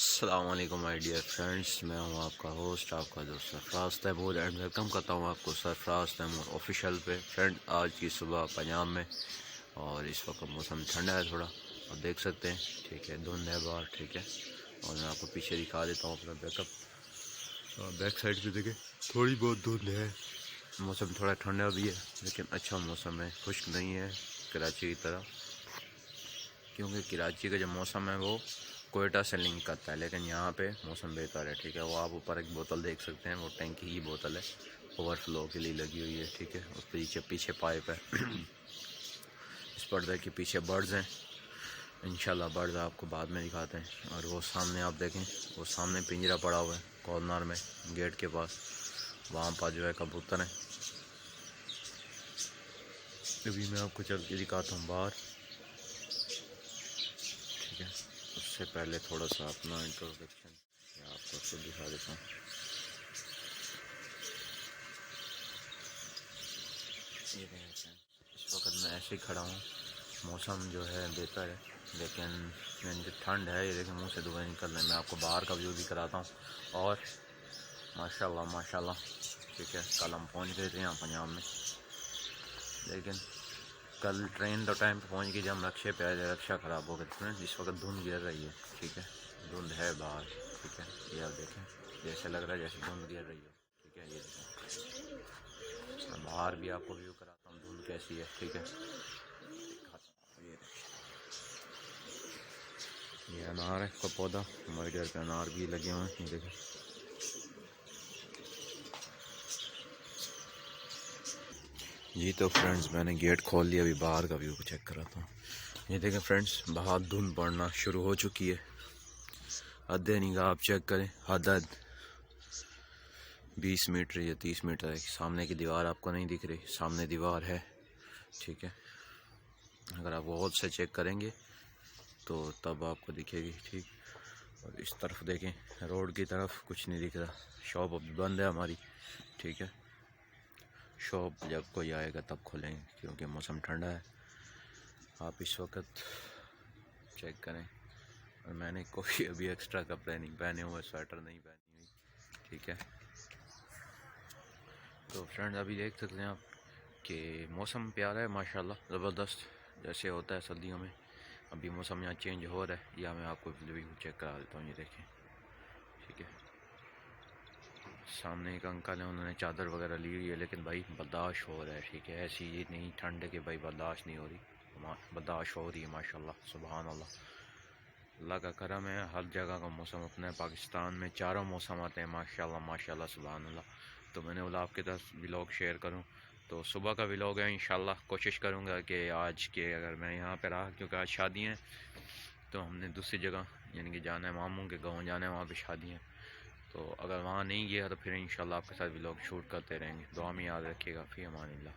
अस्सलाम वालेकुम my dear friends, मैं हूं आपका होस्ट, आपका दोस्त सरफराज तैमूर एंड वेलकम करता हूं आपको सरफराज तैमूर ऑफिशियल पे। फ्रेंड, आज की सुबह पंजाब में और इस वक्त मौसम ठंडा है थोड़ा, और देख सकते हैं, ठीक है, धुंध है बाहर, ठीक है। और मैं आपको पीछे दिखा देता हूँ अपना बैकअप, बैक साइड पे देखें, थोड़ी बहुत धुंध है। मौसम थोड़ा ठंडा भी है लेकिन अच्छा मौसम है, खुश्क नहीं है कराची की तरह, क्योंकि कराची का जो मौसम है वो कोयटा से लिंक करता है, लेकिन यहाँ पे मौसम बेहतर है, ठीक है। वो आप ऊपर एक बोतल देख सकते हैं, वो टैंकी की बोतल है, ओवरफ्लो के लिए लगी हुई है, ठीक है। उस पीछे पीछे पाइप है। इस पर्दे के पीछे बर्ड्स हैं, इंशाल्लाह बर्ड्स आपको बाद में दिखाते हैं। और वो सामने आप देखें, वो सामने पिंजरा पड़ा हुआ है कॉर्नर में गेट के पास, वहाँ पर जो है कबूतर हैं। अभी मैं आपको चल के दिखाता हूँ बाहर, ठीक है। उससे पहले थोड़ा सा अपना इंट्रोडक्शन आपको खुद दिखा देता हूँ। ये देखें, इस वक्त मैं ऐसे ही खड़ा हूँ, मौसम जो है बेहतर है, लेकिन जो ठंड है, ये देखें मुंह से धुएं निकल रहे हैं। मैं आपको बाहर का व्यू भी कराता हूँ। और माशाल्लाह माशाल्लाह, ठीक है, कल हम पहुँच गए थे यहाँ पंजाब में, लेकिन कल ट्रेन तो टाइम पे पहुँच गई जब हम रक्शे पे आए, रक्षा ख़राब हो गई। इस वक्त धुंध गिर रही है, ठीक है, धुंध है बाहर, ठीक है। ये आप देखें, जैसे लग रहा है जैसे धुंध गिर रही हो, ठीक है। ये देखें, मैं बाहर भी आपको व्यू कराता हूँ धुंध कैसी है, ठीक है। ये अनार है का पौधा, हमारे घर पे अनार भी लगे हुए हैं, ये देखें। जी तो फ्रेंड्स, मैंने गेट खोल लिया, अभी बाहर का व्यू चेक कराता हूँ। ये देखें फ्रेंड्स, बाहर धुंध पड़ना शुरू हो चुकी है। हद नहीं का आप चेक करें, हद 20 मीटर या 30 मीटर है। सामने की दीवार आपको नहीं दिख रही, सामने दीवार है, ठीक है। अगर आप गौर से चेक करेंगे तो तब आपको दिखेगी, ठीक। और इस तरफ देखें, रोड की तरफ कुछ नहीं दिख रहा। शॉप अभी बंद है हमारी, ठीक है। शॉप जब कोई आएगा तब खोलेंगे, क्योंकि मौसम ठंडा है। आप इस वक्त चेक करें, और मैंने कोई अभी एक्स्ट्रा कपड़े नहीं पहने हुए, स्वेटर नहीं पहनी हुई, ठीक है। तो फ्रेंड्स, अभी देख सकते हैं आप कि मौसम प्यारा है माशाल्लाह, ज़बरदस्त, जैसे होता है सर्दियों में। अभी मौसम यहाँ चेंज हो रहा है, या मैं आपको व्यू चेक करा देता हूँ। ये देखें, ठीक है, सामने एक अंकल है, उन्होंने चादर वगैरह ली हुई है, लेकिन भाई बर्दाश्त हो रहा है, ठीक है। ऐसी ये नहीं ठंड के भाई बर्दाश्त नहीं हो रही, बर्दाश्त हो रही है माशाल्लाह, सुभान अल्लाह, अल्लाह का करम है। हर जगह का मौसम अपना है, पाकिस्तान में चारों मौसम आते हैं माशाल्लाह माशाल्लाह, सुभान अल्लाह। तो मैंने बोला आपके साथ व्लॉग शेयर करूं, तो सुबह का व्लॉग है, इंशाल्लाह कोशिश करूंगा कि आज के, अगर मैं यहाँ पे रहा, क्योंकि आज शादी है, तो हमने दूसरी जगह यानी कि जाना है, मामू के गाँव जाना है, वहाँ पर शादी है। तो अगर वहाँ नहीं गया तो फिर इंशाल्लाह आपके साथ व्लॉग शूट करते रहेंगे। दुआ में याद रखिएगा, फ़ी अमानिल्लाह।